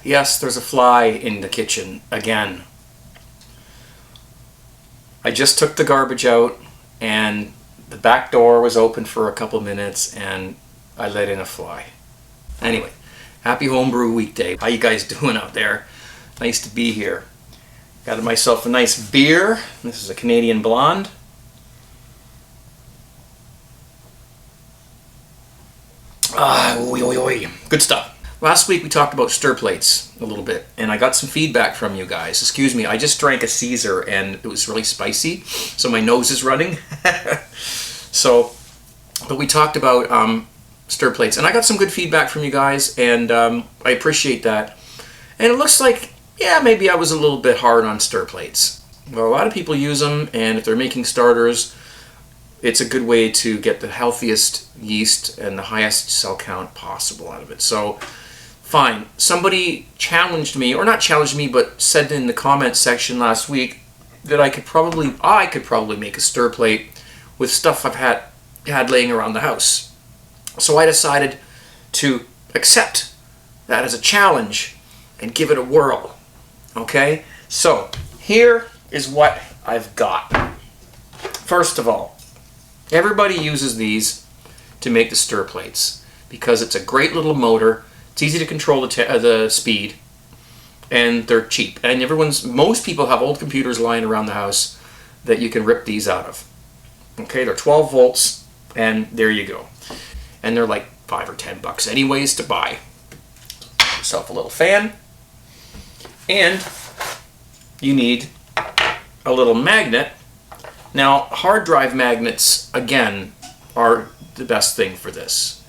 Yes, there's a fly in the kitchen again. I just took the garbage out and the back door was open for a couple minutes and I let in a fly. Anyway, happy homebrew weekday. How you guys doing out there? Nice to be here. Got myself a nice beer. This is a Canadian Blonde. Good stuff. Last week we talked about stir plates a little bit, and I got some feedback from you guys. Excuse me, I just drank a Caesar and it was really spicy, so my nose is running. But we talked about stir plates, and I got some good feedback from you guys, and I appreciate that. And it looks like, yeah, maybe I was a little bit hard on stir plates. Well, a lot of people use them, and if they're making starters, it's a good way to get the healthiest yeast and the highest cell count possible out of it. So, fine. Somebody challenged me, or not challenged me, but said in the comments section last week that I could probably make a stir plate with stuff I've had laying around the house. So I decided to accept that as a challenge and give it a whirl. Okay? So, here is what I've got. First of all, everybody uses these to make the stir plates because it's a great little motor. It's easy to control the speed, and they're cheap. And most people have old computers lying around the house that you can rip these out of. Okay, they're 12 volts, and there you go. And they're like $5 or $10 anyways to buy. Yourself a little fan, and you need a little magnet. Now, hard drive magnets, again, are the best thing for this.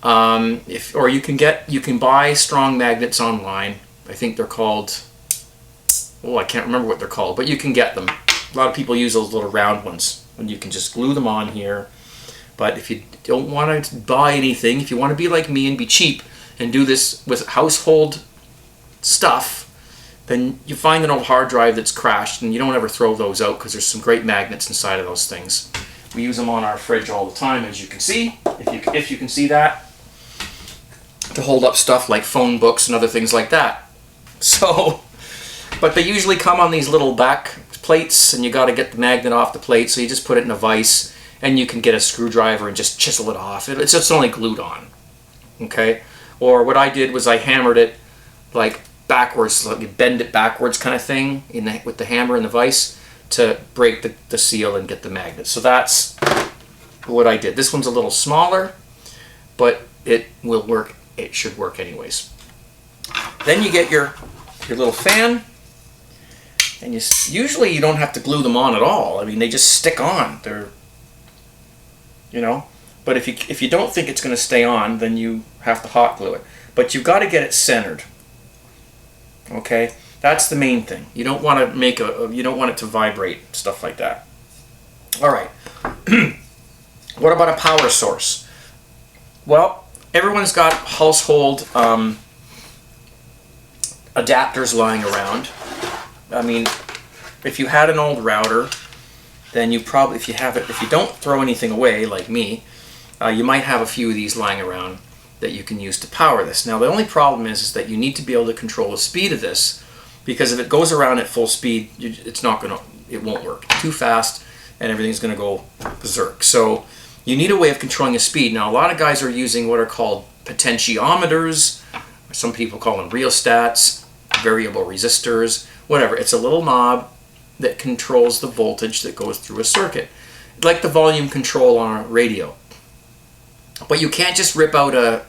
You can buy strong magnets online. I think they're called, I can't remember what they're called, but you can get them. A lot of people use those little round ones, and you can just glue them on here. But if you don't want to buy anything, if you want to be like me and be cheap and do this with household stuff, then you find an old hard drive that's crashed, and you don't ever throw those out because there's some great magnets inside of those things. We use them on our fridge all the time, as you can see, if you can see that, to hold up stuff like phone books and other things like that. So, but they usually come on these little back plates, and you got to get the magnet off the plate, so you just put it in a vise, and you can get a screwdriver and just chisel it off. It's just only glued on, okay? Or what I did was I hammered it like backwards, so you bend it backwards kind of thing with the hammer and the vise to break the seal and get the magnet. So that's what I did. This one's a little smaller, but it will work. It should work anyways. Then you get your little fan, and usually you don't have to glue them on at all. I mean, they just stick on. But if you don't think it's going to stay on, then you have to hot glue it. But you've got to get it centered. Okay, that's the main thing. You don't want to you don't want it to vibrate, stuff like that. All right. What about a power source? Well, everyone's got household adapters lying around. I mean, if you had an old router, then you probably, if you don't throw anything away like me, you might have a few of these lying around that you can use to power this. Now, the only problem is that you need to be able to control the speed of this, because if it goes around at full speed, it won't work. Too fast, and everything's going to go berserk. So you need a way of controlling the speed. Now, a lot of guys are using what are called potentiometers. Some people call them rheostats, variable resistors, whatever. It's a little knob that controls the voltage that goes through a circuit, like the volume control on a radio. But you can't just rip out a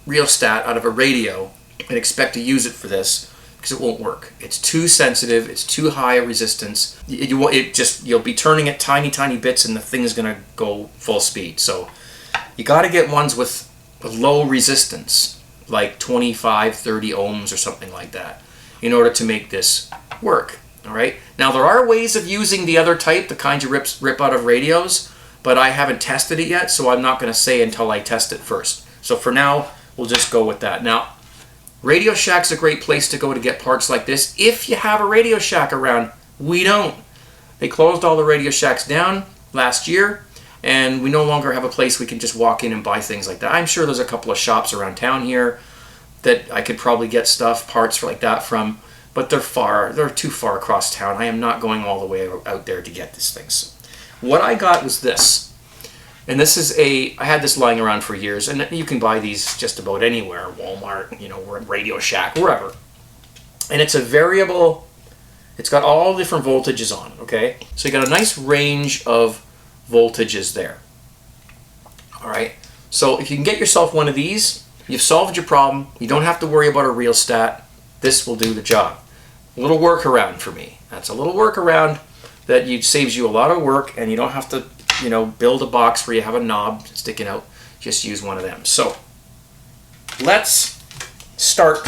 rheostat out of a radio and expect to use it for this, because it won't work. It's too sensitive. It's too high a resistance. You'll be turning it tiny bits, and the thing is going to go full speed. So you got to get ones with low resistance, like 25, 30 ohms or something like that, in order to make this work. All right. Now, there are ways of using the other type, the kind you rip out of radios, but I haven't tested it yet, so I'm not going to say until I test it first. So for now, we'll just go with that. Now, Radio Shack's a great place to go to get parts like this if you have a Radio Shack around. We don't. They closed all the Radio Shacks down last year, and we no longer have a place we can just walk in and buy things like that. I'm sure there's a couple of shops around town here that I could probably get parts like that from, but they're too far across town. I am not going all the way out there to get these things. What I got was this. And this is I had this lying around for years, and you can buy these just about anywhere, Walmart, we're at Radio Shack, wherever. And it's a variable, it's got all different voltages on it, okay? So you got a nice range of voltages there. All right, so if you can get yourself one of these, you've solved your problem. You don't have to worry about a rheostat. This will do the job. A little workaround for me. That's a little workaround that saves you a lot of work, and you don't have to, build a box where you have a knob sticking out. Just use one of them. So let's start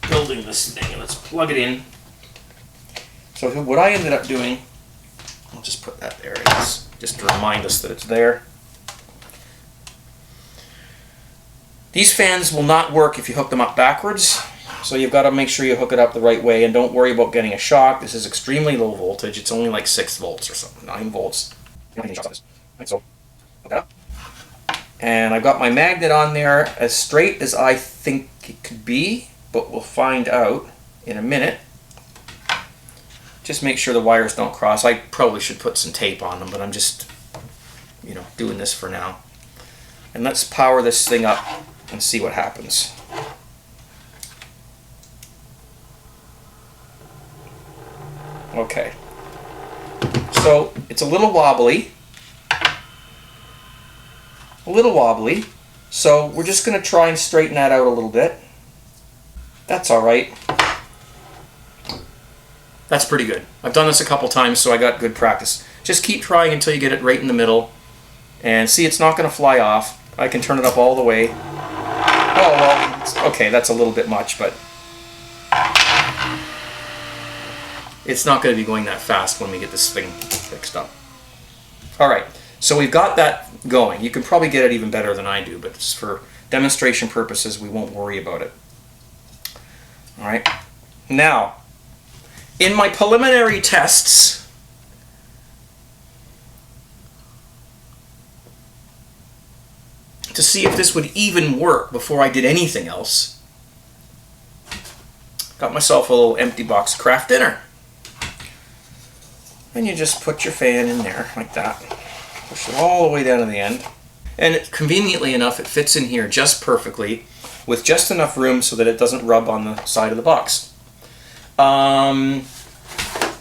building this thing. Let's plug it in. So what I ended up doing, I'll just put that there, just to remind us that it's there. These fans will not work if you hook them up backwards, so you've got to make sure you hook it up the right way, and don't worry about getting a shock. This is extremely low voltage. It's only like 6 volts or something, 9 volts. So hook it up. And I've got my magnet on there as straight as I think it could be, but we'll find out in a minute. Just make sure the wires don't cross. I probably should put some tape on them, but I'm just, doing this for now. And let's power this thing up and see what happens. Okay. So it's a little wobbly. So we're just going to try and straighten that out a little bit. That's all right. That's pretty good. I've done this a couple times, so I got good practice. Just keep trying until you get it right in the middle. And see, it's not going to fly off. I can turn it up all the way. Oh, well, okay, that's a little bit much, but it's not going to be going that fast when we get this thing fixed up. All right, so we've got that going. You can probably get it even better than I do, but just for demonstration purposes, we won't worry about it. All right, now, in my preliminary tests, to see if this would even work before I did anything else, got myself a little empty box of Kraft Dinner. And you just put your fan in there like that. Push it all the way down to the end. And conveniently enough, it fits in here just perfectly with just enough room so that it doesn't rub on the side of the box.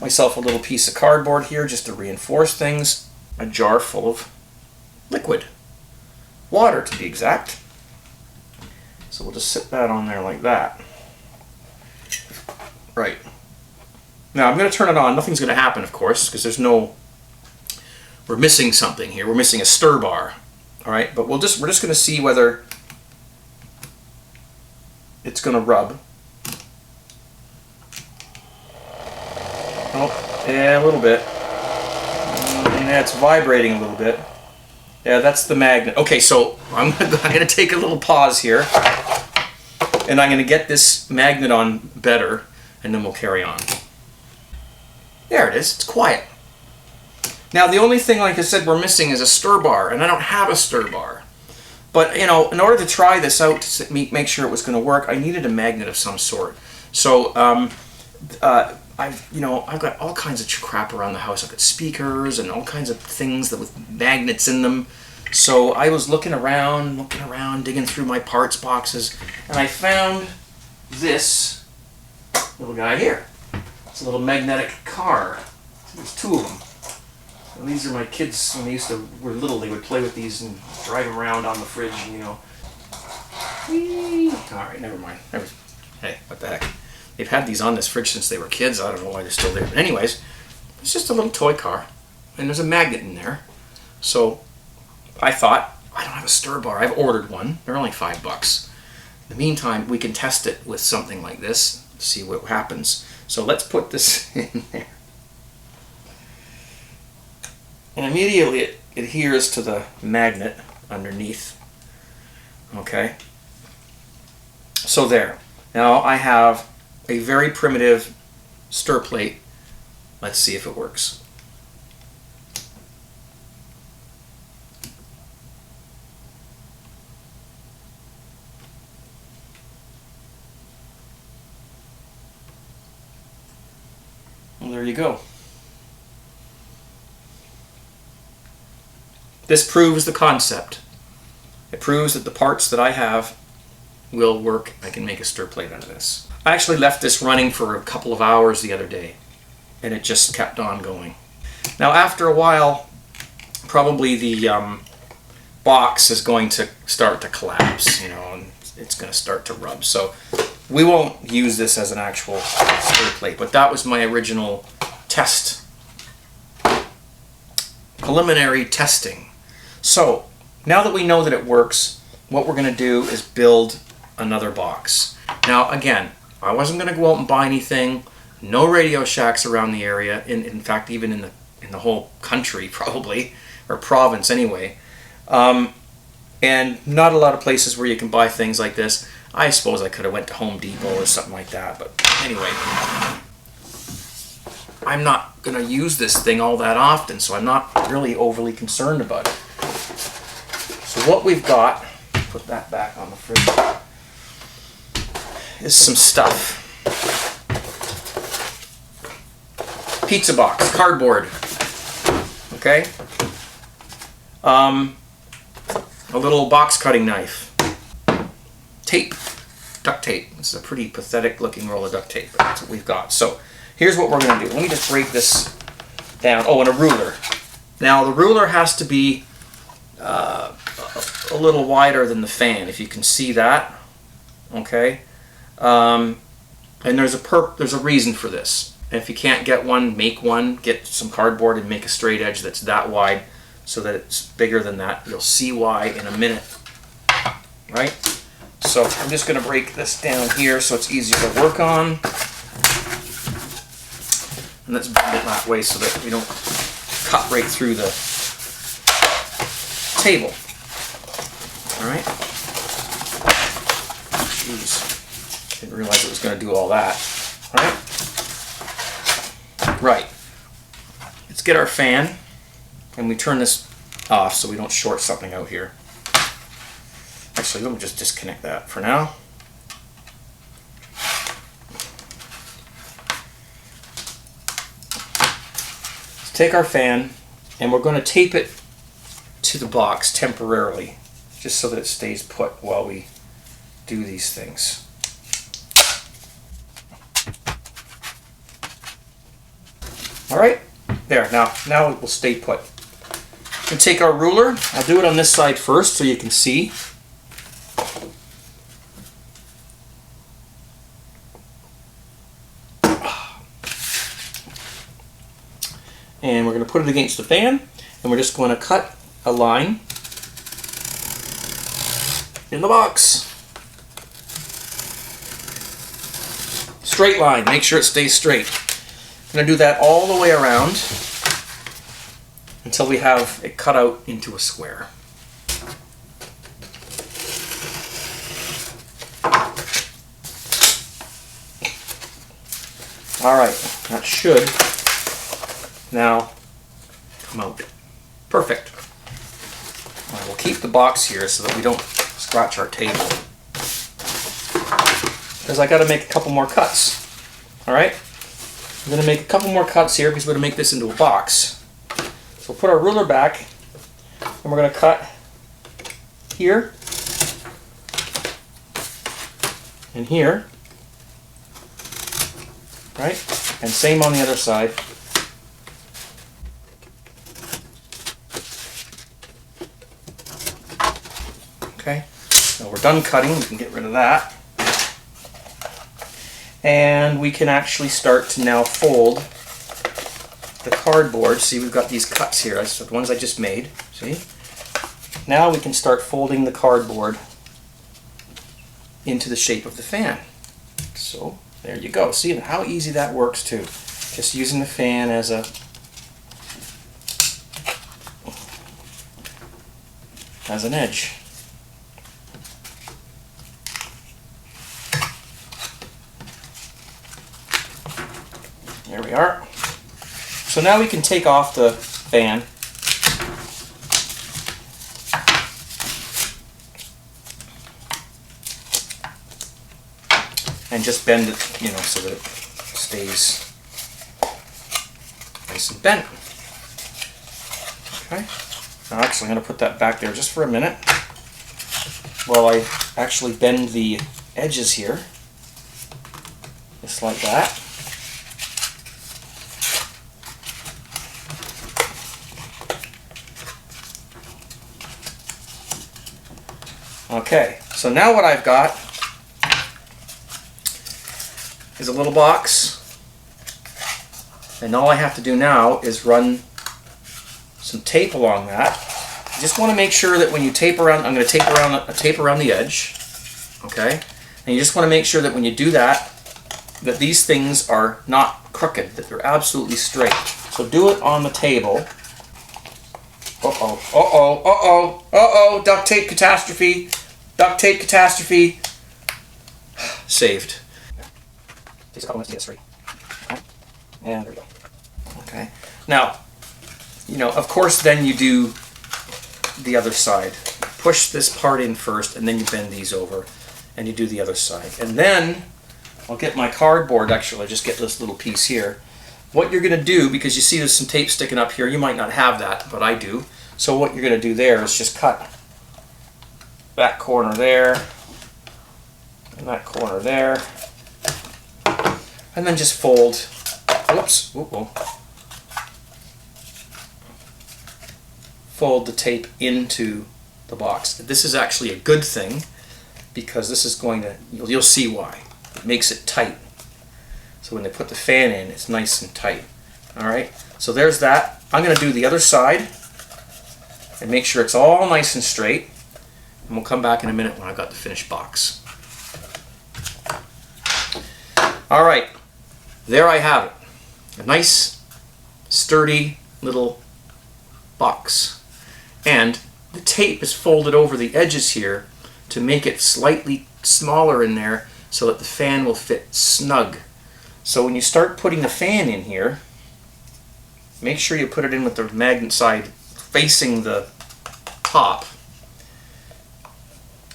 Myself a little piece of cardboard here just to reinforce things. A jar full of liquid. Water, to be exact. So we'll just sit that on there like that. Right. Now I'm going to turn it on. Nothing's going to happen, of course, because we're missing something here. We're missing a stir bar. All right, but we're just going to see whether it's going to rub. Oh, yeah, a little bit. Yeah, it's vibrating a little bit. Yeah, that's the magnet. Okay, so I'm going to take a little pause here, and I'm going to get this magnet on better, and then we'll carry on. There it is. It's quiet. Now, the only thing, like I said, we're missing is a stir bar, and I don't have a stir bar. But, in order to try this out to make sure it was going to work, I needed a magnet of some sort. So, I've got all kinds of crap around the house. I've got speakers and all kinds of things with magnets in them. So I was looking around, digging through my parts boxes, and I found this little guy here. It's a little magnetic car. There's 2 of them. And these are my kids, when they were little, they would play with these and drive them around on the fridge, Whee! All right, never mind. Hey, what the heck? They've had these on this fridge since they were kids. I don't know why they're still there. But anyways, it's just a little toy car. And there's a magnet in there. So I thought, I don't have a stir bar. I've ordered one. They're only $5. In the meantime, we can test it with something like this to see what happens. So let's put this in there. And immediately it adheres to the magnet underneath. Okay. So there. Now I have a very primitive stir plate. Let's see if it works. you go. This proves the concept. It proves that the parts that I have will work. I can make a stir plate out of this. I actually left this running for a couple of hours the other day, and it just kept on going. Now after a while, probably the box is going to start to collapse, and it's going to start to rub. So we won't use this as an actual stir plate, but that was my original test. Preliminary testing. So now that we know that it works, what we're going to do is build another box. Now again, I wasn't going to go out and buy anything. No Radio Shacks around the area. In fact, even in the whole country probably, or province anyway. And not a lot of places where you can buy things like this. I suppose I could have went to Home Depot or something like that, but anyway. I'm not going to use this thing all that often, so I'm not really overly concerned about it. So what we've got, put that back on the fridge, is some stuff. Pizza box, cardboard, okay? A little box cutting knife, tape, duct tape. This is a pretty pathetic looking roll of duct tape, but that's what we've got. So here's what we're going to do. Let me just break this down. Oh, and a ruler. Now the ruler has to be a little wider than the fan, if you can see that. Okay, and there's a reason for this. And if you can't get one, make one. Get some cardboard and make a straight edge that's that wide, so that it's bigger than that. You'll see why in a minute. Right? So I'm just going to break this down here so it's easier to work on. And let's bend it that way so that we don't cut right through the table. Alright? Jeez. Didn't realize it was going to do all that. Alright? Right. Let's get our fan. And we turn this off so we don't short something out here. Actually, let me just disconnect that for now. Let's take our fan and we're going to tape it to the box temporarily, just so that it stays put while we do these things. Alright, there, now it will stay put. And take our ruler. I'll do it on this side first so you can see. And we're going to put it against the fan, and we're just going to cut a line in the box. Straight line, make sure it stays straight. I'm going to do that all the way around until we have it cut out into a square. Alright, that should now come out. Perfect. Right, we'll keep the box here so that we don't scratch our table, because I got to make a couple more cuts. Alright, I'm going to make a couple more cuts here because we're going to make this into a box. So we'll put our ruler back and we're going to cut here and here, right? And same on the other side. Okay, now we're done cutting, we can get rid of that. And we can actually start to now fold the cardboard. See, we've got these cuts here. That's the ones I just made. See? Now we can start folding the cardboard into the shape of the fan. So, there you go. See how easy that works too. Just using the fan as an edge. There we are. So now we can take off the fan and just bend it, so that it stays nice and bent. Okay. Now actually I'm going to put that back there just for a minute while I actually bend the edges here. Just like that. Okay, so now what I've got is a little box, and all I have to do now is run some tape along that. You just want to make sure that when you tape around, I'm going to tape around the edge, okay? And you just want to make sure that when you do that, that these things are not crooked, that they're absolutely straight. So do it on the table. Uh-oh, uh-oh, uh-oh, uh-oh, duct tape catastrophe. Duct tape catastrophe. Saved. Takes a couple minutes to get straight. Okay. And there we go. Okay. Now, you know, of course, then you do the other side. Push this part in first, and then you bend these over, and you do the other side. And then, I'll get my cardboard, actually, just get this little piece here. What you're going to do, because you see there's some tape sticking up here, you might not have that, but I do. So what you're going to do there is just cut that corner there, and that corner there, and then just fold, whoops, fold the tape into the box. This is actually a good thing, because this is going to, you'll see why. It makes it tight. So when they put the fan in, it's nice and tight. Alright, so there's that. I'm going to do the other side and make sure it's all nice and straight. And we'll come back in a minute when I've got the finished box. Alright, there I have it. A nice, sturdy little box. And the tape is folded over the edges here to make it slightly smaller in there so that the fan will fit snug. So when you start putting the fan in here, make sure you put it in with the magnet side facing the top.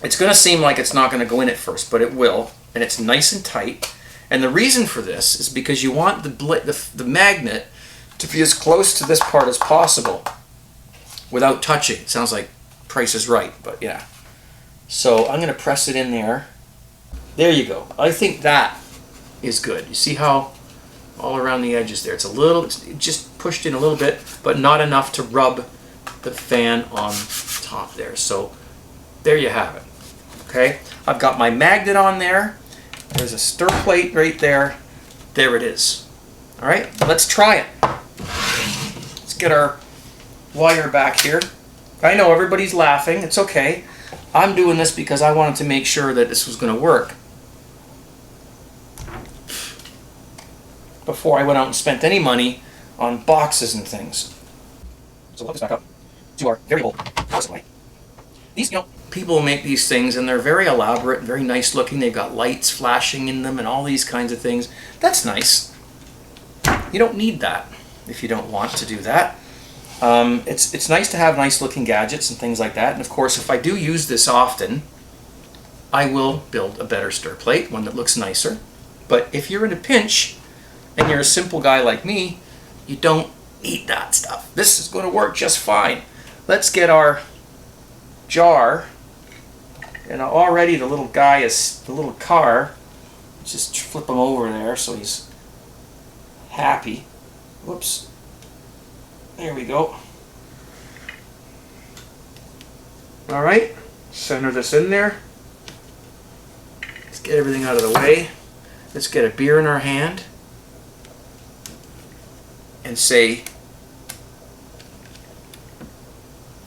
It's going to seem like it's not going to go in at first, but it will, and it's nice and tight. And the reason for this is because you want the magnet to be as close to this part as possible without touching. It sounds like Price is Right, but yeah. So I'm going to press it in there. There you go. I think that is good. You see how all around the edges there, it's just pushed in a little bit, but not enough to rub the fan on top there. So there you have it. Okay, I've got my magnet on there. There's a stir plate right there. There it is. All right, let's try it. Let's get our wire back here. I know everybody's laughing. It's okay. I'm doing this because I wanted to make sure that this was going to work before I went out and spent any money on boxes and things. So let this back up to our very old faucet. These, you know, people make these things and they're very elaborate, very nice looking. They've got lights flashing in them and all these kinds of things. That's nice. You don't need that if you don't want to do that. It's nice to have nice looking gadgets and things like that. And of course, if I do use this often, I will build a better stir plate, one that looks nicer. But if you're in a pinch and you're a simple guy like me, you don't need that stuff. This is going to work just fine. Let's get our jar, and already the little guy is, the little car, just flip him over there so he's happy. Whoops. There we go. Alright, center this in there. Let's get everything out of the way. Let's get a beer in our hand and say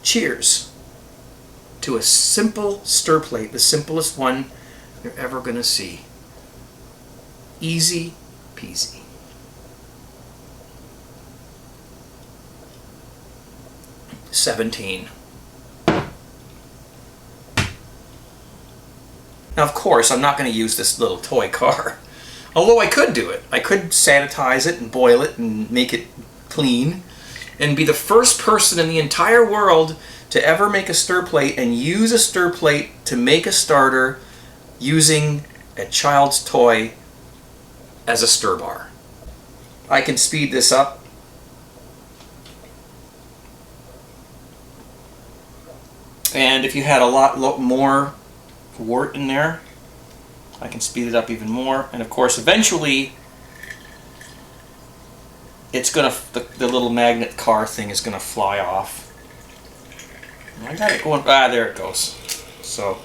cheers to a simple stir plate, the simplest one you're ever going to see. Easy peasy. $17. Now, of course, I'm not going to use this little toy car. Although I could do it. I could sanitize it and boil it and make it clean and be the first person in the entire world to ever make a stir plate and use a stir plate to make a starter using a child's toy as a stir bar. I can speed this up And if you had a lot more wort in there, I can speed it up even more. And of course, eventually, it's gonna the little magnet car thing is gonna fly off. I got it going. Ah, there it goes. So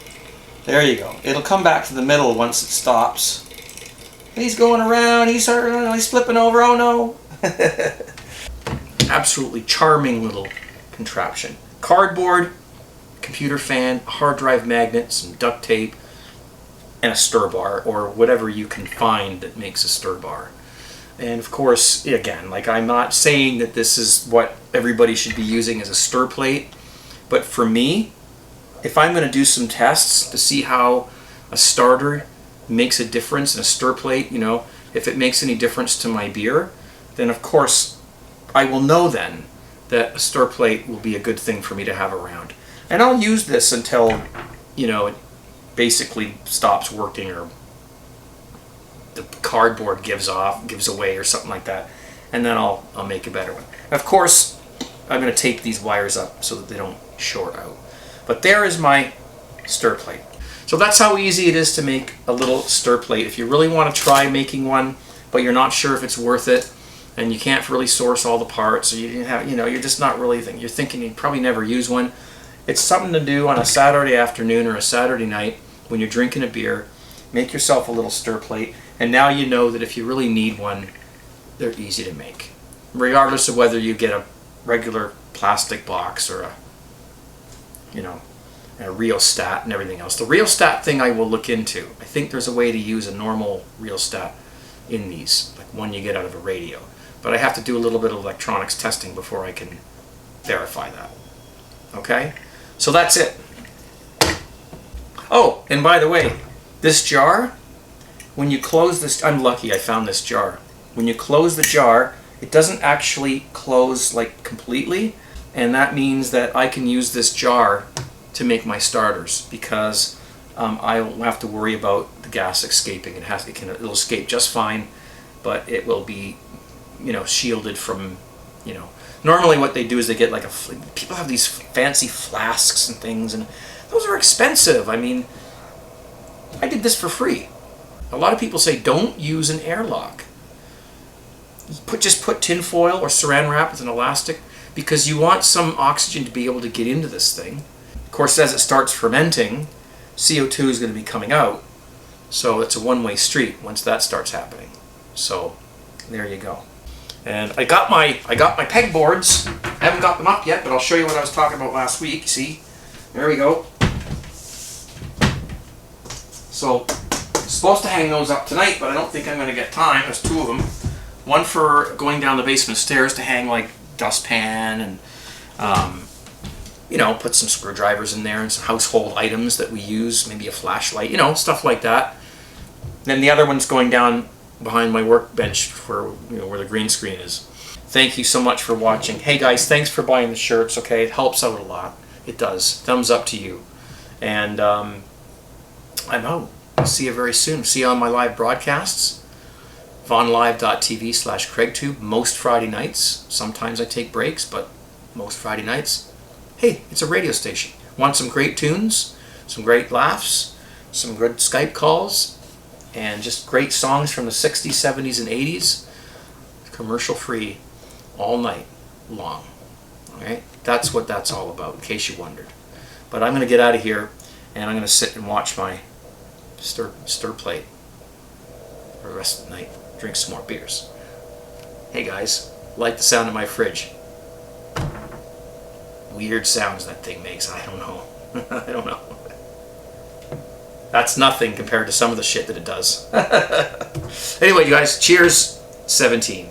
there you go. It'll come back to the middle once it stops. He's going around. He's flipping over. Oh no! Absolutely charming little contraption. Cardboard, computer fan, hard drive magnet, some duct tape, and a stir bar, or whatever you can find that makes a stir bar. And of course, again, like, I'm not saying that this is what everybody should be using as a stir plate, but for me, if I'm going to do some tests to see how a starter makes a difference in a stir plate, you know, if it makes any difference to my beer, then of course I will know then that a stir plate will be a good thing for me to have around. And I'll use this until, you know, it basically stops working, or the cardboard gives away, or something like that, and then I'll make a better one. Of course, I'm going to tape these wires up so that they don't short out. But there is my stir plate. So that's how easy it is to make a little stir plate. If you really want to try making one, but you're not sure if it's worth it, and you can't really source all the parts, or you didn't have, you know, you're just not really thinking, you're thinking you'd probably never use one. It's something to do on a Saturday afternoon or a Saturday night when you're drinking a beer. Make yourself a little stir plate, and now you know that if you really need one, they're easy to make, regardless of whether you get a regular plastic box or a, you know, a rheostat and everything else. The rheostat thing I will look into. I think there's a way to use a normal rheostat in these, like one you get out of a radio. But I have to do a little bit of electronics testing before I can verify that. Okay? So that's it. Oh, and by the way, this jar, when you close this, I'm lucky I found this jar. When you close the jar, it doesn't actually close like completely, and that means that I can use this jar to make my starters, because I won't have to worry about the gas escaping. It'll escape just fine, but it will be, you know, shielded from, you know. Normally what they do is they get like people have these fancy flasks and things, and those are expensive. I mean, I did this for free. A lot of people say don't use an airlock. Just put tin foil or saran wrap with an elastic, because you want some oxygen to be able to get into this thing. Of course, as it starts fermenting, CO2 is going to be coming out, so it's a one-way street once that starts happening. So there you go. And I got my pegboards. I haven't got them up yet, but I'll show you what I was talking about last week. See, there we go. So I'm supposed to hang those up tonight, but I don't think I'm going to get time. There's two of them. One for going down the basement stairs to hang like dustpan and you know, put some screwdrivers in there and some household items that we use, maybe a flashlight, you know, stuff like that. Then the other one's going down behind my workbench for, you know, where the green screen is. Thank you so much for watching. Hey guys, thanks for buying the shirts, okay? It helps out a lot. It does. Thumbs up to you. And I'm out. I'll see you very soon. See you on my live broadcasts. vonlive.tv/CraigTube most Friday nights. Sometimes I take breaks, but most Friday nights. Hey, it's a radio station. Want some great tunes, some great laughs, some good Skype calls, and just great songs from the 60s, 70s, and 80s, commercial free, all night long. Alright? That's what that's all about, in case you wondered. But I'm going to get out of here, and I'm going to sit and watch my stir plate for the rest of the night. Drink some more beers. Hey guys, like the sound of my fridge. Weird sounds that thing makes. I don't know. I don't know. That's nothing compared to some of the shit that it does. Anyway, you guys, cheers. 17.